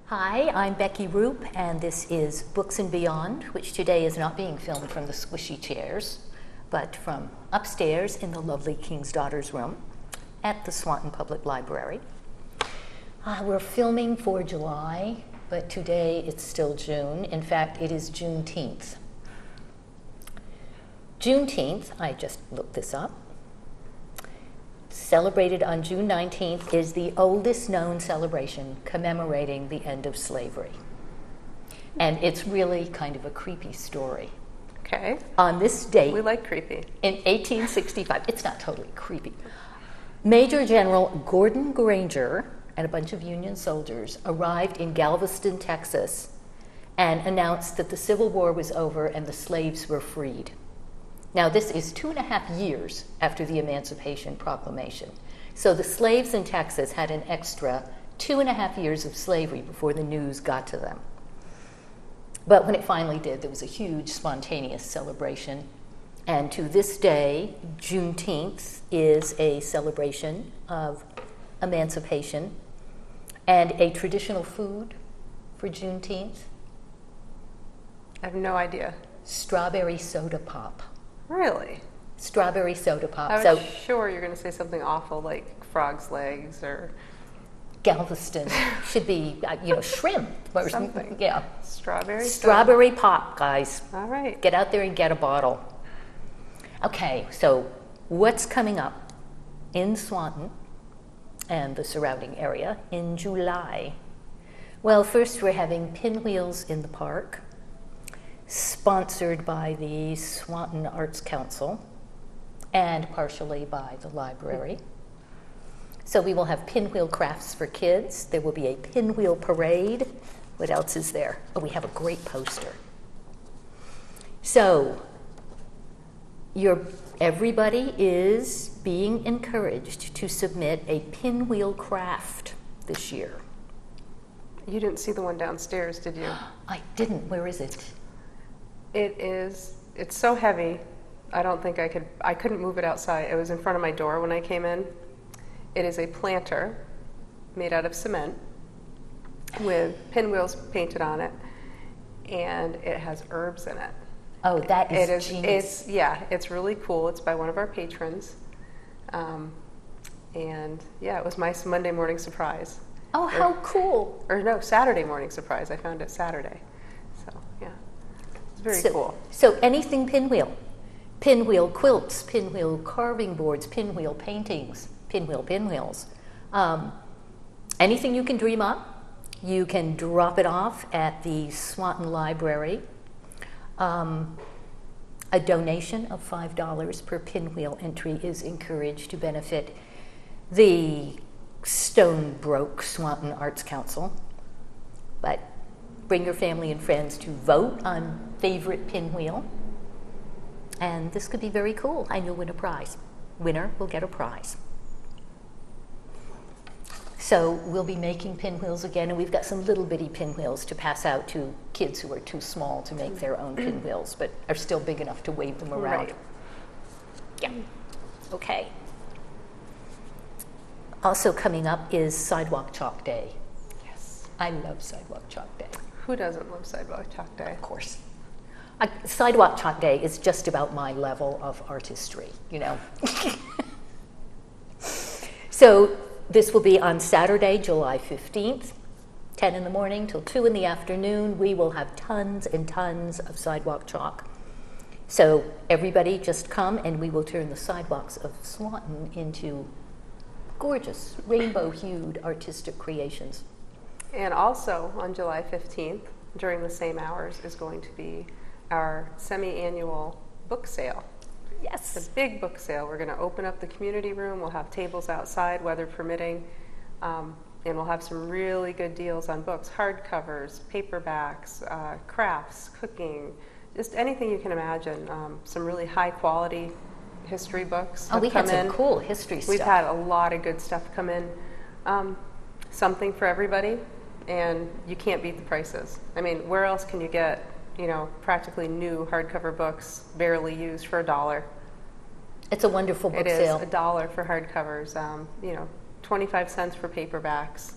Hi, I'm Becky Rupp, and this is Books and Beyond, which today is not being filmed from the squishy chairs, but from upstairs in the lovely King's Daughters room at the Swanton Public Library. We're filming for July, but today it's still June. In fact, it is Juneteenth. Juneteenth, I just looked this up, celebrated on June 19th, is the oldest known celebration commemorating the end of slavery. And it's really kind of a creepy story. Okay. On this date, We like creepy. in 1865, it's not totally creepy, Major General Gordon Granger and a bunch of Union soldiers arrived in Galveston, Texas, and announced that the Civil War was over and the slaves were freed. Now, this is 2.5 years after the Emancipation Proclamation. So the slaves in Texas had an extra 2.5 years of slavery before the news got to them. But when it finally did, there was a huge spontaneous celebration. And to this day, Juneteenth is a celebration of emancipation and a traditional food for Juneteenth. I have no idea. Strawberry soda pop. Really? Strawberry soda pop. I was sure you're going to say something awful like frog's legs or Galveston should be, shrimp or something. Yeah. Strawberry Pop, guys. All right. Get out there and get a bottle. Okay, so what's coming up in Swanton and the surrounding area in July? Well, first we're having Pinwheels in the Park, sponsored by the Swanton Arts Council and partially by the library. So we will have pinwheel crafts for kids. There will be a pinwheel parade. What else is there? Oh, we have a great poster. So everybody is being encouraged to submit a pinwheel craft this year. You didn't see the one downstairs, did you? I didn't. Where is it? It's so heavy, I couldn't move it outside. It was in front of my door when I came in. It is a planter made out of cement with pinwheels painted on it, and it has herbs in it. Oh, that is genius. It's really cool. It's by one of our patrons. And yeah, it was my Monday morning surprise. Oh, how cool. Or no, Saturday morning surprise. I found it Saturday. So, yeah. Very cool. So anything pinwheel. Pinwheel quilts, pinwheel carving boards, pinwheel paintings, pinwheels. Anything you can dream up, you can drop it off at the Swanton Library. A donation of $5 per pinwheel entry is encouraged to benefit the Stonebrook Swanton Arts Council. But bring your family and friends to vote on favorite pinwheel. And this could be very cool, and you'll win a prize. Winner will get a prize. So we'll be making pinwheels again, and we've got some little bitty pinwheels to pass out to kids who are too small to make their own pinwheels, but are still big enough to wave them around. Right. Yeah. Okay. Also coming up is Sidewalk Chalk Day. Yes. I love Sidewalk Chalk Day. Who doesn't love Sidewalk Chalk Day? Of course. Sidewalk Chalk Day is just about my level of artistry, So this will be on Saturday, July 15th, 10 in the morning till 2 in the afternoon. We will have tons and tons of sidewalk chalk. So everybody just come, and we will turn the sidewalks of Swanton into gorgeous, rainbow-hued artistic creations. And also on July 15th, during the same hours, is going to be our semi-annual book sale. Yes. It's a big book sale. We're going to open up the community room. We'll have tables outside, weather permitting, and we'll have some really good deals on books, hardcovers, paperbacks, crafts, cooking, just anything you can imagine. Some really high-quality history books have we come had some in. cool history stuff. We've had a lot of good stuff come in. Something for everybody, and you can't beat the prices. I mean, where else can you get, practically new hardcover books, barely used, for $1? It's a wonderful book It is sale. $1 for hardcovers, 25 cents for paperbacks.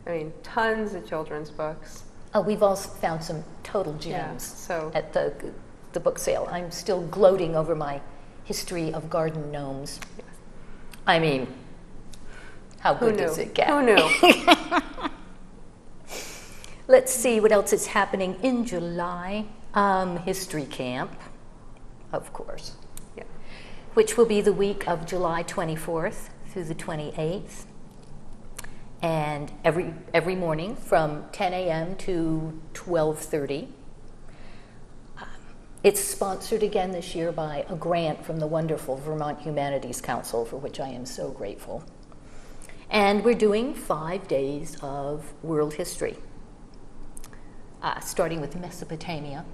I mean, tons of children's books. Oh, we've also found some total Yeah, gems so at the book sale. I'm still gloating over my history of garden gnomes. I mean, how who good knew? does it get? Who knew? Let's see what else is happening in July. History camp, of course, Yeah. which will be the week of July 24th through the 28th. And every morning from 10 a.m. to 12:30. It's sponsored again this year by a grant from the wonderful Vermont Humanities Council, for which I am so grateful. And we're doing 5 days of world history, starting with Mesopotamia.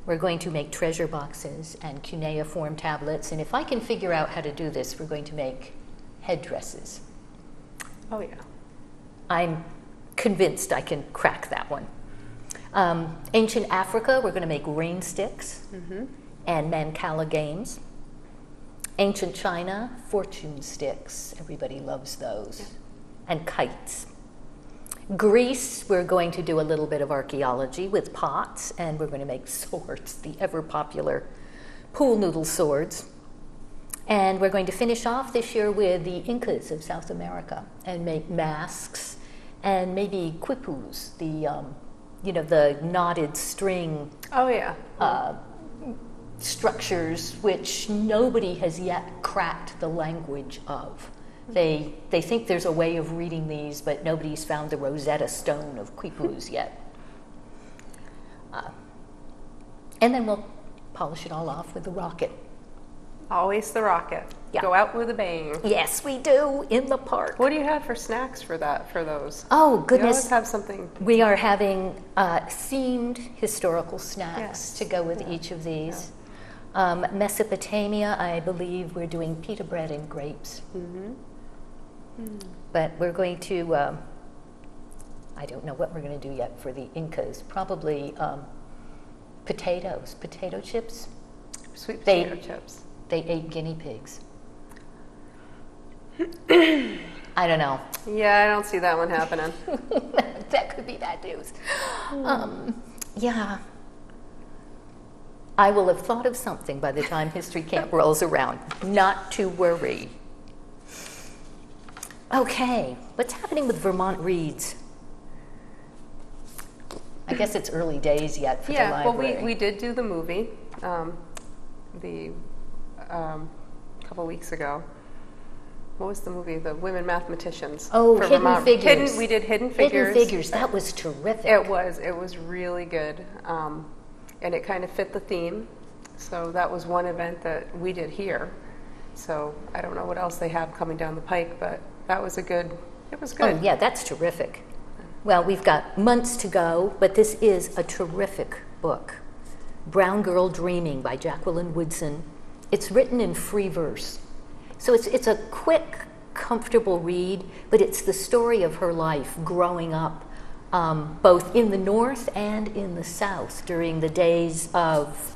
We're going to make treasure boxes and cuneiform tablets, and if I can figure out how to do this, we're going to make headdresses. Oh, yeah. I'm convinced I can crack that one. Ancient Africa, we're going to make rain sticks and Mancala games. Ancient China, fortune sticks. Everybody loves those. Yeah. And kites. Greece, we're going to do a little bit of archaeology with pots, and we're going to make swords, the ever-popular pool noodle swords. And we're going to finish off this year with the Incas of South America and make masks and maybe quipus, the knotted string Oh, yeah. structures which nobody has yet cracked the language of. They think there's a way of reading these, but nobody's found the Rosetta Stone of quipus yet. And then we'll polish it all off with the rocket. Always the rocket. Yeah. Go out with a bang. Yes, we do, in the park. What do you have for snacks for those? Oh, You always goodness. have something. We are having themed historical snacks Yes. to go with each of these. Mesopotamia, I believe we're doing pita bread and grapes. But we're going to, I don't know what we're going to do yet for the Incas. Probably potato chips. Sweet They- potato chips. They ate guinea pigs. I don't know. Yeah, I don't see that one happening. That could be bad news. Yeah. I will have thought of something by the time history camp rolls around. Not to worry. Okay, what's happening with Vermont Reads? I guess it's early days yet for the Yeah, well, library. we did do the movie couple weeks ago. What was the movie? The Women Mathematicians. Oh, for Hidden Vermont. Figures. We did Hidden Figures. Hidden Figures, that was terrific. It was really good, and it kind of fit the theme. So that was one event that we did here. So I don't know what else they have coming down the pike, but that was it was good. Oh, yeah, that's terrific. Well, we've got months to go, but this is a terrific book. Brown Girl Dreaming by Jacqueline Woodson. It's written in free verse. So it's a quick, comfortable read, but it's the story of her life growing up both in the North and in the South during the days of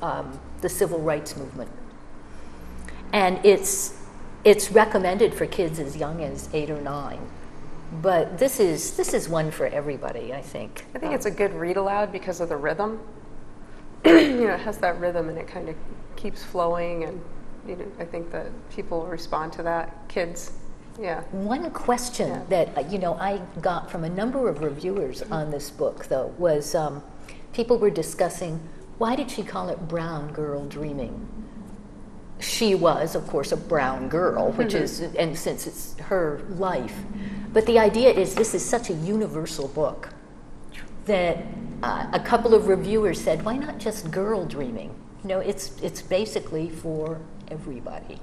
the Civil Rights Movement. And it's recommended for kids as young as 8 or 9. But this is one for everybody, I think. I think it's a good read aloud because of the rhythm. It has that rhythm and it kind of keeps flowing, and I think that people respond to that. Kids, yeah. One question that I got from a number of reviewers on this book, though, was people were discussing, why did she call it Brown Girl Dreaming? She was, of course, a brown girl, which is, and since it's her life. But the idea is this is such a universal book that a couple of reviewers said, why not just girl dreaming? It's basically for everybody.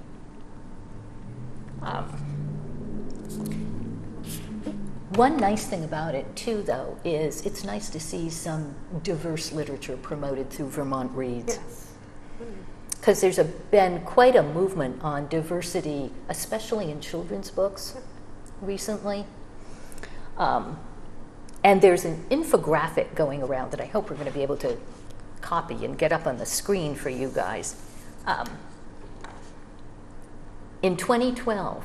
One nice thing about it, too, though, is it's nice to see some diverse literature promoted through Vermont Reads. Yes. Because there's been quite a movement on diversity, especially in children's books recently. And there's an infographic going around that I hope we're going to be able to copy and get up on the screen for you guys. In 2012,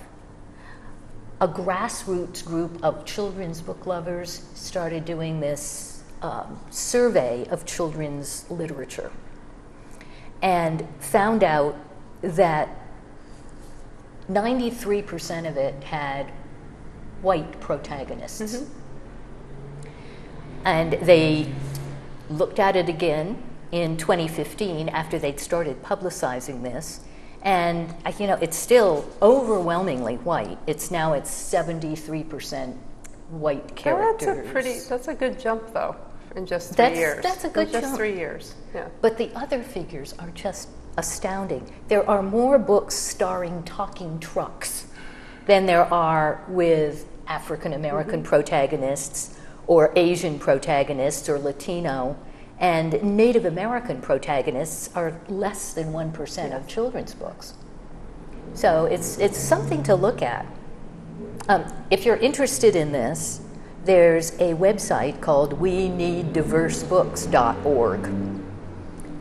a grassroots group of children's book lovers started doing this survey of children's literature and found out that 93% of it had white protagonists. And they looked at it again in 2015 after they'd started publicizing this. And, it's still overwhelmingly white. It's 73% white characters. That's a good jump, though, in just 3 years. That's a good jump. Just 3 years, yeah. But the other figures are just astounding. There are more books starring talking trucks than there are with African American protagonists or Asian protagonists or Latino, and Native American protagonists are less than 1% of children's books. So it's something to look at. If you're interested in this, there's a website called WeNeedDiverseBooks.org,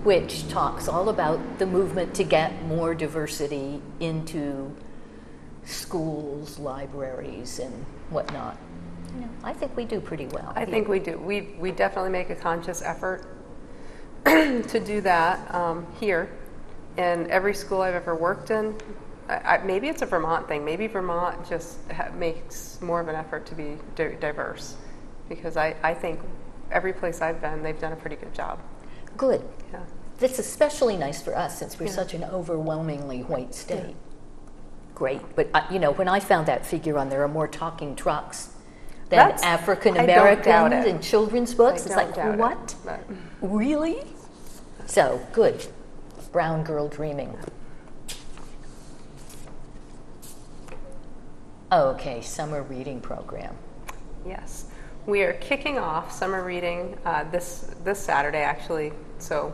which talks all about the movement to get more diversity into schools, libraries, and whatnot. I think we do pretty well. I think we do. We definitely make a conscious effort to do that here. And every school I've ever worked in, maybe it's a Vermont thing. Maybe Vermont just makes more of an effort to be diverse. Because I think every place I've been, they've done a pretty good job. Good. Yeah. That's especially nice for us since we're such an overwhelmingly white state. Yeah. Great. But, when I found that figure on there are more talking trucks than African Americans in children's books. It's like, what? Really? So, good. Brown girl dreaming. Okay, summer reading program. Yes. We are kicking off summer reading this Saturday, actually, so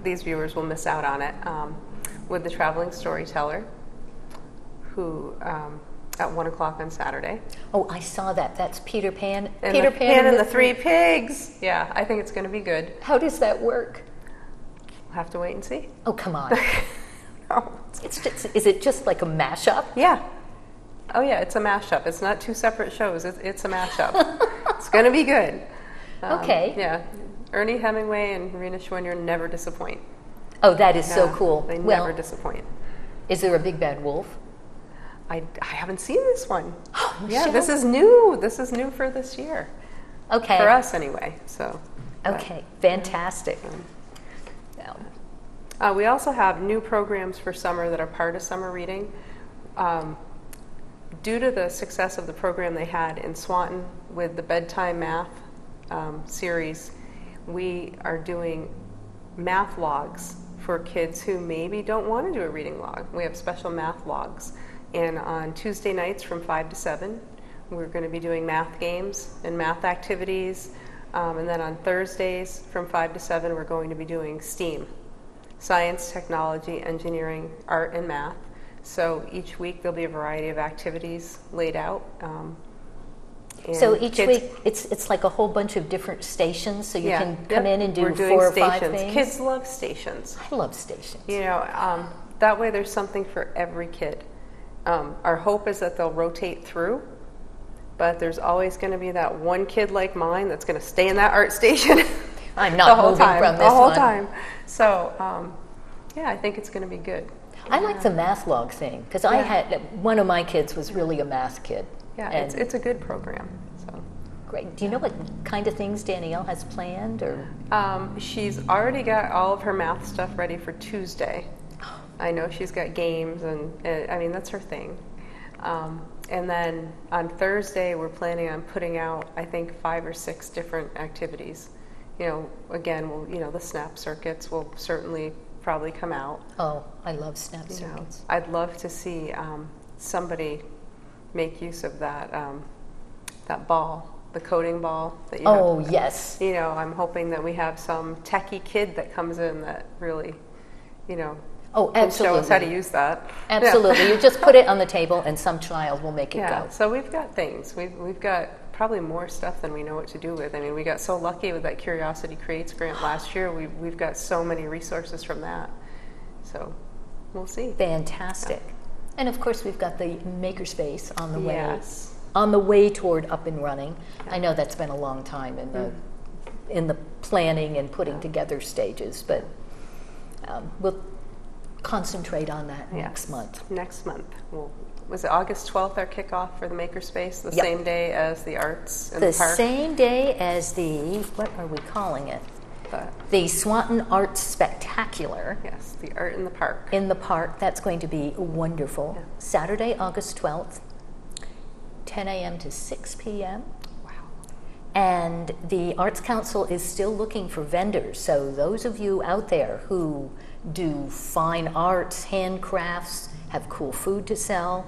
these viewers will miss out on it, with the traveling storyteller, who at 1 o'clock on Saturday. Oh, I saw that. That's Peter Pan. And Peter Pan and the Three Pigs. Yeah, I think it's going to be good. How does that work? We'll have to wait and see. Oh, come on. No. Is it just like a mashup? Yeah. Oh, yeah, it's a mashup. It's not two separate shows. It's a mashup. It's going to be good. Okay. Yeah. Ernie Hemingway and Rena Schweiner never disappoint. Oh, that is so cool. They never disappoint. Is there a big bad wolf? I haven't seen this one. Oh, yeah, this is new. This is new for this year. Okay. For us, anyway. So. Okay, fantastic. We also have new programs for summer that are part of summer reading. Due to the success of the program they had in Swanton with the bedtime math series, we are doing math logs for kids who maybe don't want to do a reading log. We have special math logs. And on Tuesday nights from 5 to 7, we're going to be doing math games and math activities. And then on Thursdays from 5 to 7, we're going to be doing STEAM, science, technology, engineering, art, and math. So each week there'll be a variety of activities laid out. So each week it's like a whole bunch of different stations, so you can come in and do 4 or 5 things? Kids love stations. I love stations. That way there's something for every kid. Our hope is that they'll rotate through, but there's always going to be that one kid like mine that's going to stay in that art station. I'm not moving from this the whole one. time. So, I think it's going to be good. I like the math log thing because I had one of my kids was really a math kid. Yeah, it's a good program. So great. Do you know what kind of things Danielle has planned, or? She's already got all of her math stuff ready for Tuesday. I know she's got games, and that's her thing. And then on Thursday, we're planning on putting out, I think, 5 or 6 different activities. Again, the snap circuits will certainly probably come out. Oh, I love snap circuits. I'd love to see somebody make use of that ball, the coding ball that you have. Oh, yes. I'm hoping that we have some techie kid that comes in that really, oh, absolutely. Show us how to use that. Absolutely. Yeah. You just put it on the table and some child will make it go. So we've got things. We've got probably more stuff than we know what to do with. We got so lucky with that Curiosity Creates grant last year. We've got so many resources from that. So we'll see. Fantastic. And of course, we've got the makerspace on the way. Yes. On the way toward up and running. I know that's been a long time in the planning and putting together stages, but we'll concentrate on that next month. Next month. Was it August 12th, our kickoff for the Makerspace? The Yep. same day as the arts in the The park? same day as the, what are we calling it? The Swanton Arts Spectacular. Yes, the art in the park. In the park. That's going to be wonderful. Yeah. Saturday, August 12th, 10 a.m. to 6 p.m. Wow. And the Arts Council is still looking for vendors. So those of you out there who do fine arts, handcrafts, have cool food to sell,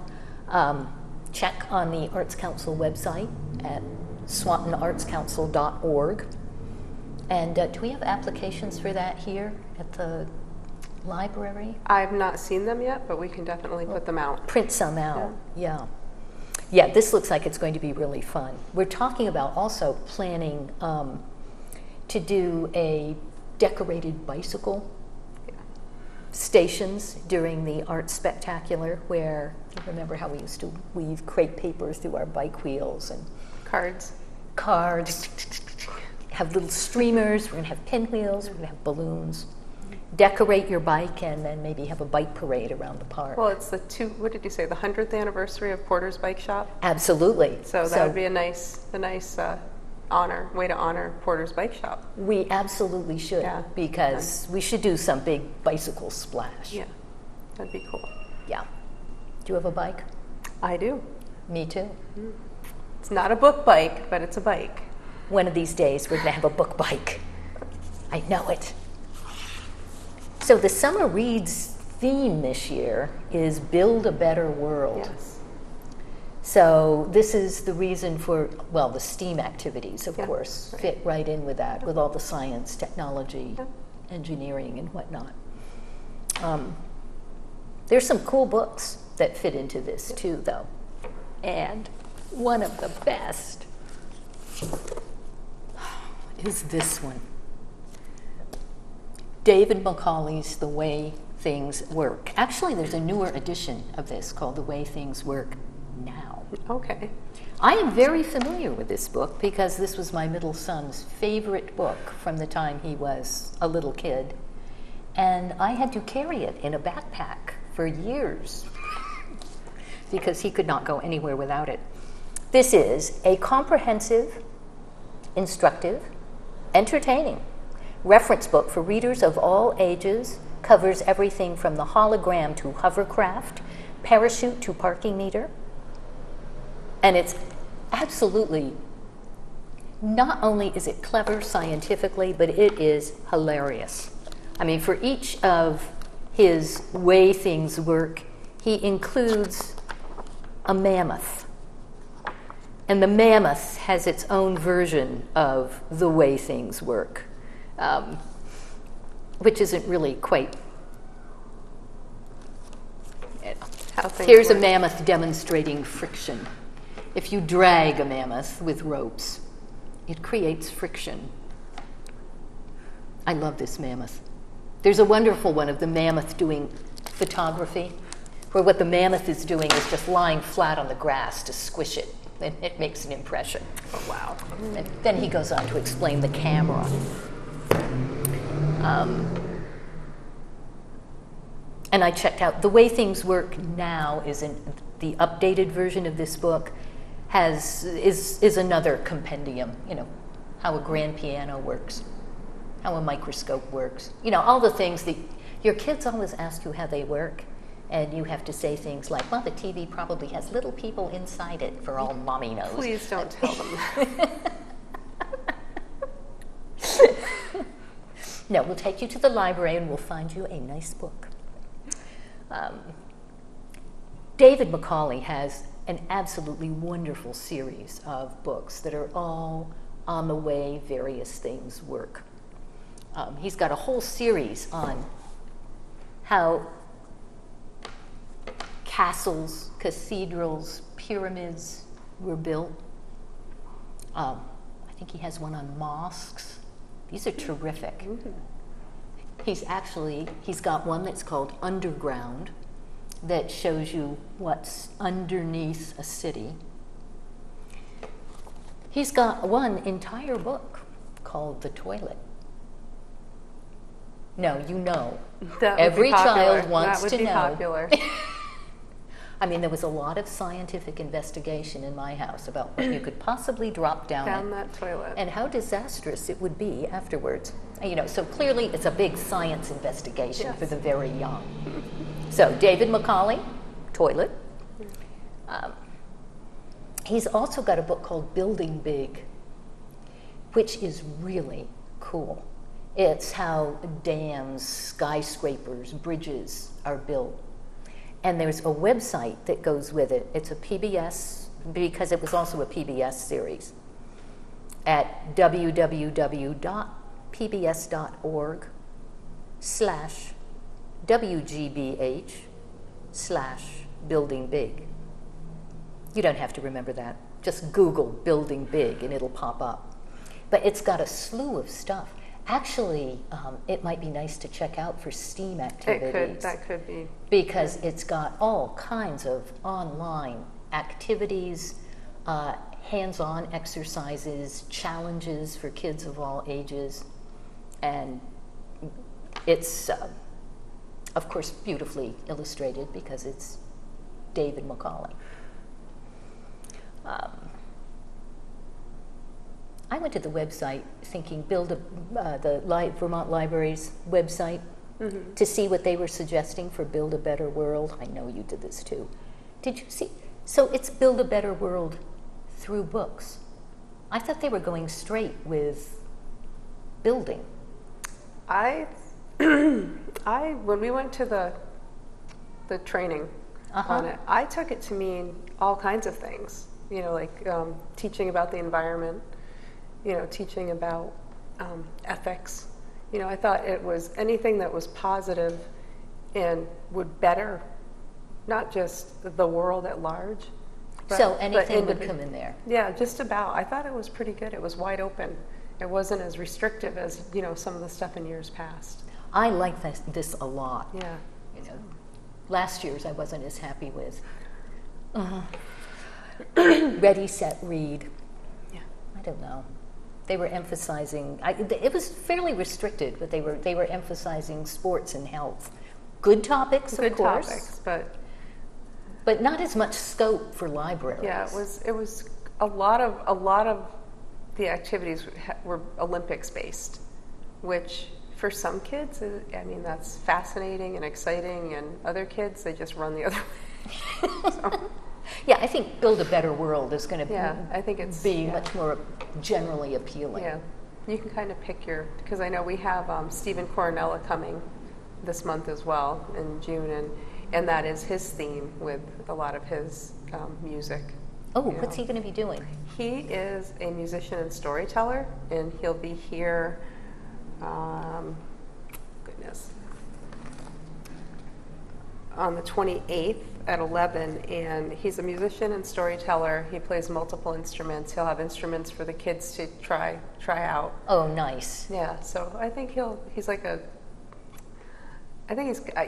check on the Arts Council website at swantonartscouncil.org. And do we have applications for that here at the library? I've not seen them yet, but we can definitely put them out. Print some out, yeah. Yeah, this looks like it's going to be really fun. We're talking about also planning to do a decorated bicycle stations during the Art Spectacular, where, you remember how we used to weave crepe papers through our bike wheels and Cards. have little streamers, we're going to have pinwheels, we're going to have balloons. Decorate your bike and then maybe have a bike parade around the park. Well, it's the what did you say, the 100th anniversary of Porter's Bike Shop? Absolutely. So that would be a nice way to honor Porter's Bike Shop. We absolutely should, Yeah. because we should do some big bicycle splash. Yeah, that'd be cool. Yeah. Do you have a bike? I do. Me too. It's not a book bike, but it's a bike. One of these days, we're going to have a book bike. I know it. So the Summer Reads theme this year is Build a Better World. Yes. So this is the reason for, well, the STEAM activities, of course, right. fit right in with that, with all the science, technology, engineering, and whatnot. There's some cool books that fit into this too, though. And one of the best is this one. David Macaulay's The Way Things Work. Actually, there's a newer edition of this called The Way Things Work Now. Okay. I am very familiar with this book because this was my middle son's favorite book from the time he was a little kid. And I had to carry it in a backpack for years because he could not go anywhere without it. This is a comprehensive, instructive, entertaining reference book for readers of all ages, covers everything from the hologram to hovercraft, parachute to parking meter. And it's absolutely, not only is it clever scientifically, but it is hilarious. I mean, for each of his way things work, he includes a mammoth. And the mammoth has its own version of the way things work, which isn't really quite. Here's a mammoth demonstrating friction. If you drag a mammoth with ropes, it creates friction. I love this mammoth. There's a wonderful one of the mammoth doing photography, where what the mammoth is doing is just lying flat on the grass to squish it, and it makes an impression. Oh, wow. And then he goes on to explain the camera. And I checked out The Way Things Work Now is in the updated version of this book is another compendium, how a grand piano works, how a microscope works, all the things that your kids always ask you how they work, and you have to say things like, well, the TV probably has little people inside it for all mommy knows. Please don't tell them that. No, we'll take you to the library and we'll find you a nice book. David Macaulay has an absolutely wonderful series of books that are all on the way various things work. He's got a whole series on how castles, cathedrals, pyramids were built. I think he has one on mosques. These are terrific. He's got one that's called Underground, that shows you what's underneath a city. He's got one entire book called The Toilet. No, you know. Every child wants to know. That would be popular. I mean, there was a lot of scientific investigation in my house about what you could possibly drop down that toilet. And how disastrous it would be afterwards. You know, so clearly it's a big science investigation for the very young. So David Macaulay, Toilet. He's also got a book called Building Big, which is really cool. It's how dams, skyscrapers, bridges are built. And there's a website that goes with it. It's a PBS, because it was also a PBS series, at www.pbs.org/WGBH/Building Big. You don't have to remember that. Just Google Building Big and it'll pop up. But it's got a slew of stuff. Actually, it might be nice to check out for STEAM activities. That could be. Because it's got all kinds of online activities, hands-on exercises, challenges for kids of all ages. And it's, of course, beautifully illustrated because it's David Macaulay. I went to the website thinking, the Vermont Library's website, to see what they were suggesting for Build a Better World. I know you did this too. Did you see? So it's Build a Better World through books. I thought they were going straight with building. When we went to the training on it, I took it to mean all kinds of things. You know, like teaching about the environment. You know, teaching about ethics. You know, I thought it was anything that was positive and would better not just the world at large. So anything would come in there. Yeah, just about. I thought it was pretty good. It was wide open. It wasn't as restrictive as, you know, some of the stuff in years past. I like this a lot. Yeah. You know, last year's I wasn't as happy with. Ready, Set, Read. Yeah. I don't know. They were emphasizing, it was fairly restricted, but they were emphasizing sports and health. Good topics, of course. Good topics, but not as much scope for libraries. Yeah, it was a lot of the activities were Olympics based, which for some kids, I mean, that's fascinating and exciting, and other kids, they just run the other way. So. Yeah, I think Build a Better World is going to I think it's much more generally appealing. Yeah, you can kind of pick because I know we have Stephen Coronella coming this month as well in June, and that is his theme with a lot of his music. Oh, what's he going to be doing? He is a musician and storyteller, and he'll be here, on the 28th at 11, and he's a musician and storyteller. He plays multiple instruments. He'll have instruments for the kids to try out. Oh, nice. Yeah, so I think he's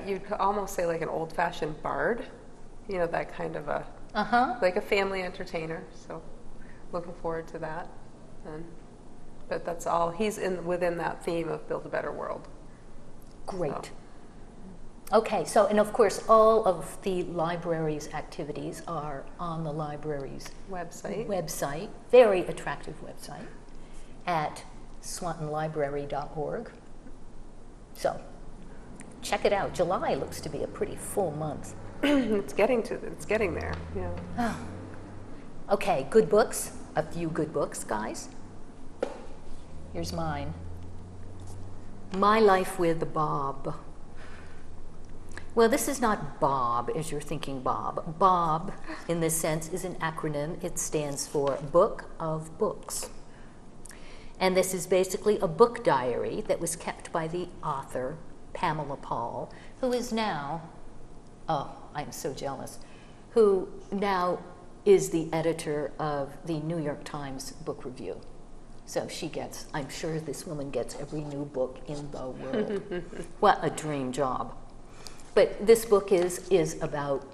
you'd almost say like an old-fashioned bard, you know, that kind of like a family entertainer. So looking forward to that. But that's all. He's within that theme of Build a Better World. Great. So. Okay, so, and of course, all of the library's activities are on the library's website, very attractive website, at swantonlibrary.org. So, check it out. July looks to be a pretty full month. It's getting there, yeah. Oh. Okay, good books. A few good books, guys. Here's mine. My Life with Bob. Well, this is not Bob as you're thinking Bob. Bob, in this sense, is an acronym. It stands for Book of Books. And this is basically a book diary that was kept by the author, Pamela Paul, who is now, oh, I'm so jealous, who now is the editor of the New York Times Book Review. So I'm sure this woman gets every new book in the world. What a dream job. But this book is about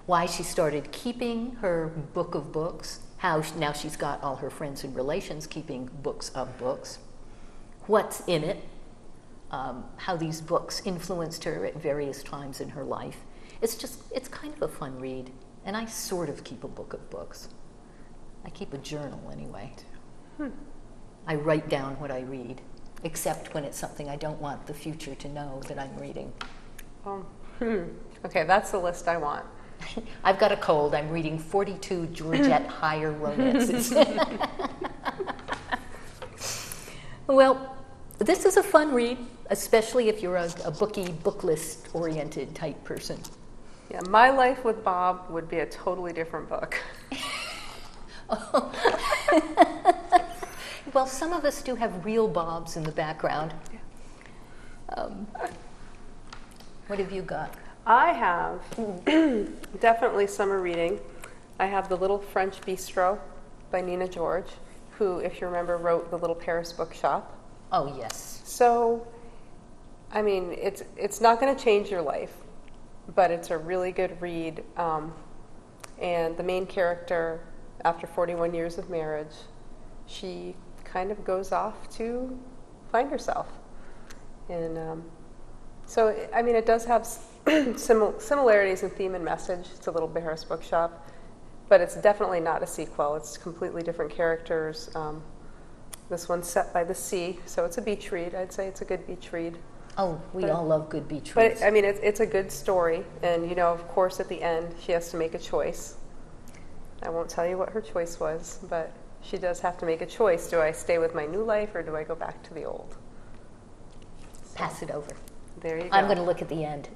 why she started keeping her book of books, how now she's got all her friends and relations keeping books of books, what's in it, how these books influenced her at various times in her life. It's kind of a fun read, and I sort of keep a book of books. I keep a journal anyway. I write down what I read, except when it's something I don't want the future to know that I'm reading. Okay, that's the list I want. I've got a cold. I'm reading 42 Georgette Heyer romances. Well, this is a fun read, especially if you're a booky, book list-oriented type person. Yeah, My Life with Bob would be a totally different book. Well, some of us do have real Bobs in the background. What have you got? I have definitely summer reading. I have The Little French Bistro by Nina George, who, if you remember, wrote The Little Paris Bookshop. Oh, yes. So, I mean, it's not going to change your life, but it's a really good read. And the main character, after 41 years of marriage, she kind of goes off to find herself. And so, I mean, it does have similarities in theme and message to Little Paris Bookshop, but it's definitely not a sequel. It's completely different characters. This one's set by the sea, so it's a beach read. I'd say it's a good beach read. Oh, we all love good beach reads. But, I mean, it's a good story. And, you know, of course, at the end, she has to make a choice. I won't tell you what her choice was, but she does have to make a choice. Do I stay with my new life, or do I go back to the old? Pass it over. There you go. I'm going to look at the end.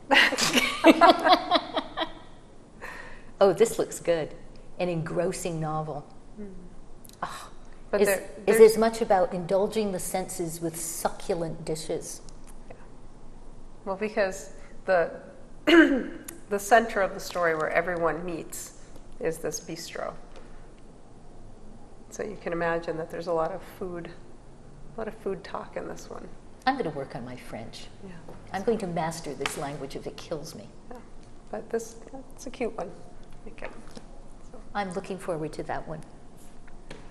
Oh, this looks good. An engrossing novel. Oh, But is there's as much about indulging the senses with succulent dishes. Yeah. Well, because the the center of the story where everyone meets is this bistro. So you can imagine that there's a lot of food talk in this one. I'm going to work on my French. Yeah. I'm going to master this language if it kills me. Yeah. But it's a cute one. Okay. So. I'm looking forward to that one.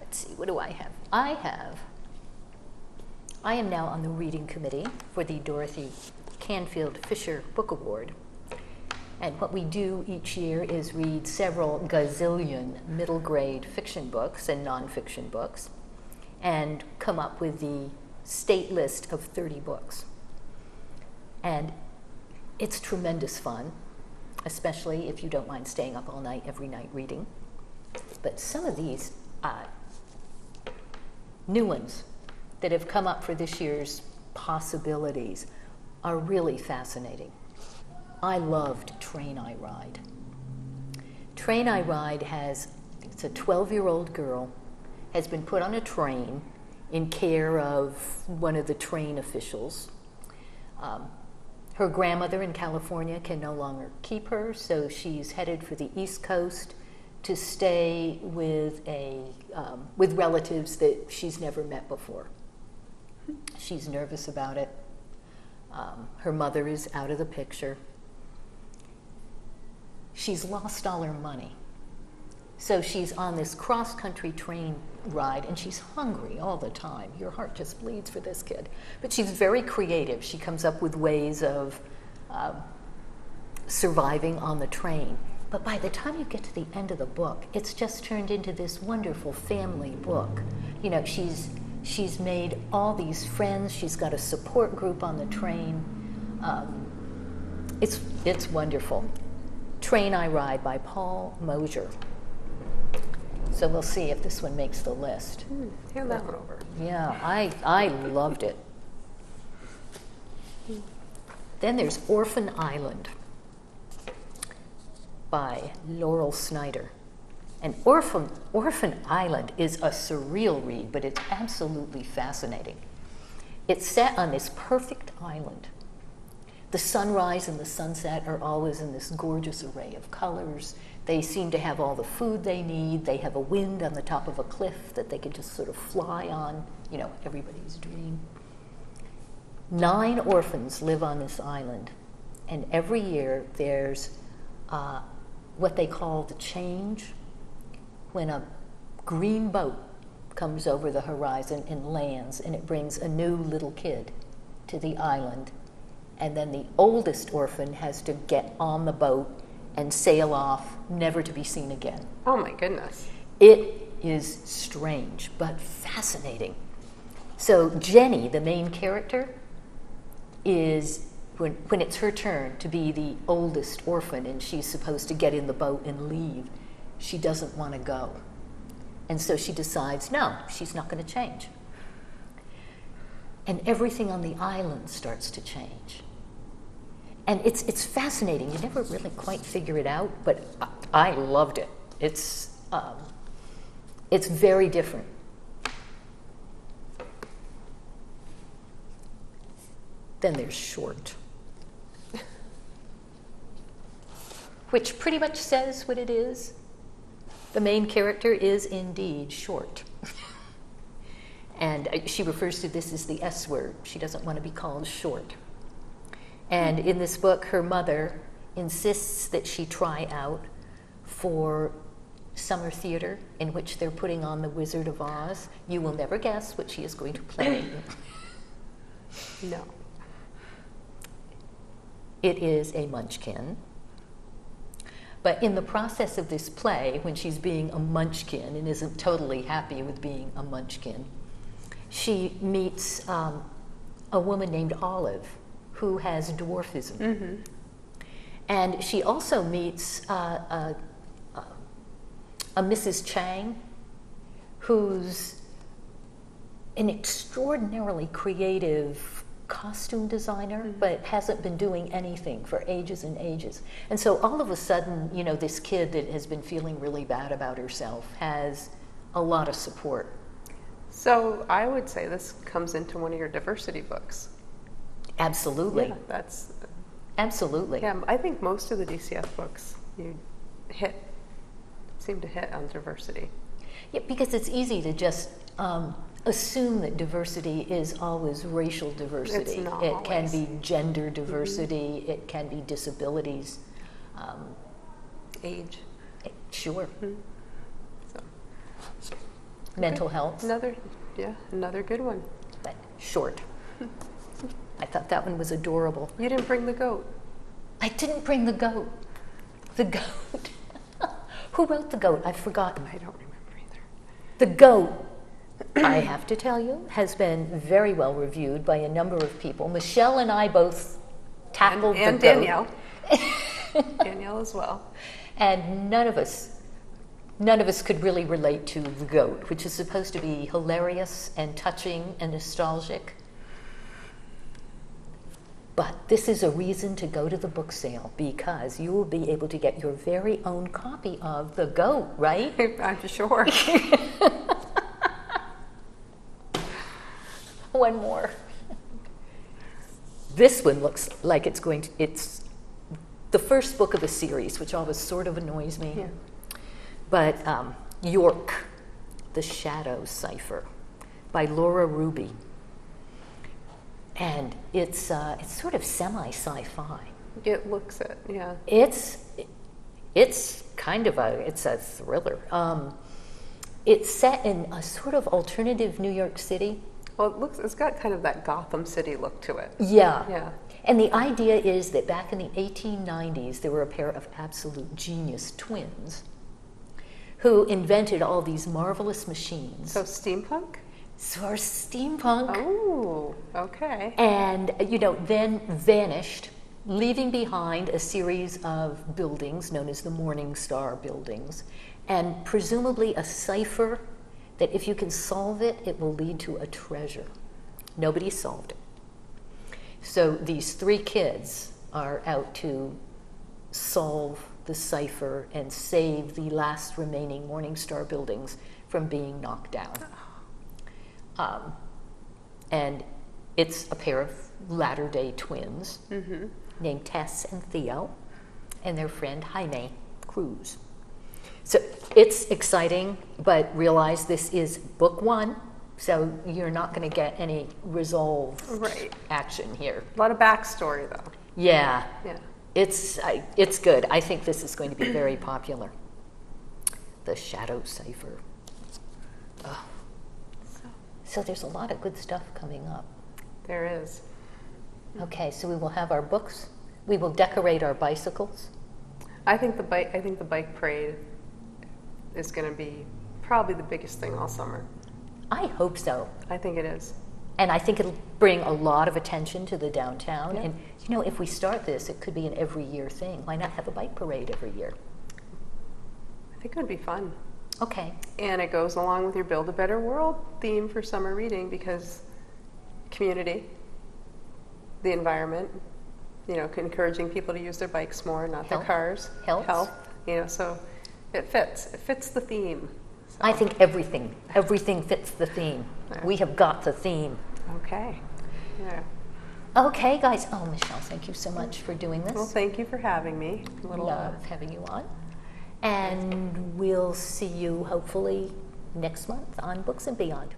Let's see, what do I have? I am now on the reading committee for the Dorothy Canfield Fisher Book Award. And what we do each year is read several gazillion middle grade fiction books and nonfiction books and come up with the state list of 30 books. And it's tremendous fun, especially if you don't mind staying up all night, every night reading. But some of these new ones that have come up for this year's possibilities are really fascinating. I loved Train I Ride. Train I Ride it's a 12-year-old girl, has been put on a train in care of one of the train officials. Her grandmother in California can no longer keep her, so she's headed for the East Coast to stay with with relatives that she's never met before. She's nervous about it. Her mother is out of the picture. She's lost all her money. So she's on this cross-country train ride, and she's hungry all the time. Your heart just bleeds for this kid. But she's very creative. She comes up with ways of surviving on the train. But by the time you get to the end of the book, it's just turned into this wonderful family book. You know, she's made all these friends. She's got a support group on the train. It's wonderful. Train I Ride by Paul Mosier. So we'll see if this one makes the list. Hand that one over. Yeah, I loved it. Then there's Orphan Island by Laurel Snyder. And Orphan Island is a surreal read, but it's absolutely fascinating. It's set on this perfect island. The sunrise and the sunset are always in this gorgeous array of colors. They seem to have all the food they need. They have a wind on the top of a cliff that they can just sort of fly on, you know, everybody's dream. 9 orphans live on this island, And every year there's what they call the change, when a green boat comes over the horizon and lands, and it brings a new little kid to the island. And then the oldest orphan has to get on the boat and sail off, never to be seen again. Oh my goodness. It is strange, but fascinating. So Jenny, the main character, is, when it's her turn to be the oldest orphan and she's supposed to get in the boat and leave, she doesn't want to go. And so she decides, no, she's not going to change. And everything on the island starts to change. And it's fascinating. You never really quite figure it out, but I loved it. It's very different. Then there's Short, which pretty much says what it is. The main character is indeed short. And she refers to this as the S word. She doesn't want to be called short. And in this book, her mother insists that she try out for summer theater, in which they're putting on The Wizard of Oz. You will never guess what she is going to play. No. It is a munchkin. But in the process of this play, when she's being a munchkin and isn't totally happy with being a munchkin, she meets a woman named Olive, who has dwarfism. Mm-hmm. And she also meets a Mrs. Chang, who's an extraordinarily creative costume designer, mm-hmm. but hasn't been doing anything for ages and ages. And so all of a sudden, you know, this kid that has been feeling really bad about herself has a lot of support. So I would say this comes into one of your diversity books. Absolutely. Yeah, that's... Absolutely. Yeah, I think most of the DCF books seem to hit on diversity. Yeah, because it's easy to just assume that diversity is always racial diversity. It's not It always. can be gender diversity, mm-hmm. it can be disabilities. Age. Sure. Mm-hmm. So. Mental health. Another good one. But short. I thought that one was adorable. You didn't bring the goat. I didn't bring the goat. The goat. Who wrote the goat? I've forgotten. I don't remember either. The goat, I have to tell you, has been very well reviewed by a number of people. Michelle and I both tackled and the goat. Danielle. Danielle as well. And none of us could really relate to the goat, which is supposed to be hilarious and touching and nostalgic. But this is a reason to go to the book sale, because you will be able to get your very own copy of The Goat, right? I'm sure. One more. This one looks like it's the first book of a series, which always sort of annoys me. Yeah. But York, The Shadow Cipher by Laura Ruby. And it's sort of semi-sci-fi. It looks it, yeah. It's kind of a thriller. It's set in a sort of alternative New York City. Well, it's got kind of that Gotham City look to it. Yeah. Yeah. And the idea is that back in the 1890s, there were a pair of absolute genius twins who invented all these marvelous machines. So steampunk? For steampunk. Oh, okay. And, then vanished, leaving behind a series of buildings known as the Morning Star buildings, and presumably a cipher that if you can solve it, it will lead to a treasure. Nobody solved it. So these three kids are out to solve the cipher and save the last remaining Morning Star buildings from being knocked down. And it's a pair of latter-day twins mm-hmm. named Tess and Theo and their friend Jaime Cruz. So it's exciting, but realize this is book one, so you're not going to get any resolved action here. A lot of backstory, though. Yeah, Yeah. it's good. I think this is going to be very popular. The Shadow Cipher. Oh. So there's a lot of good stuff coming up. There is. Okay, so we will have our books. We will decorate our bicycles. I think the bike parade is going to be probably the biggest thing all summer. I hope so. I think it is. And I think it'll bring a lot of attention to the downtown. Yeah. And, you know, if we start this, it could be an every year thing. Why not have a bike parade every year? I think it would be fun. Okay. And it goes along with your Build a Better World theme for summer reading, because community, the environment, you know, encouraging people to use their bikes more, not their Health. cars. Health. You know, so it fits. It fits the theme. So. I think everything fits the theme. Yeah. We have got the theme. Okay. Yeah. Okay, guys. Oh, Michelle, thank you so much for doing this. Well, thank you for having me. Love having you on. And we'll see you hopefully next month on Books and Beyond.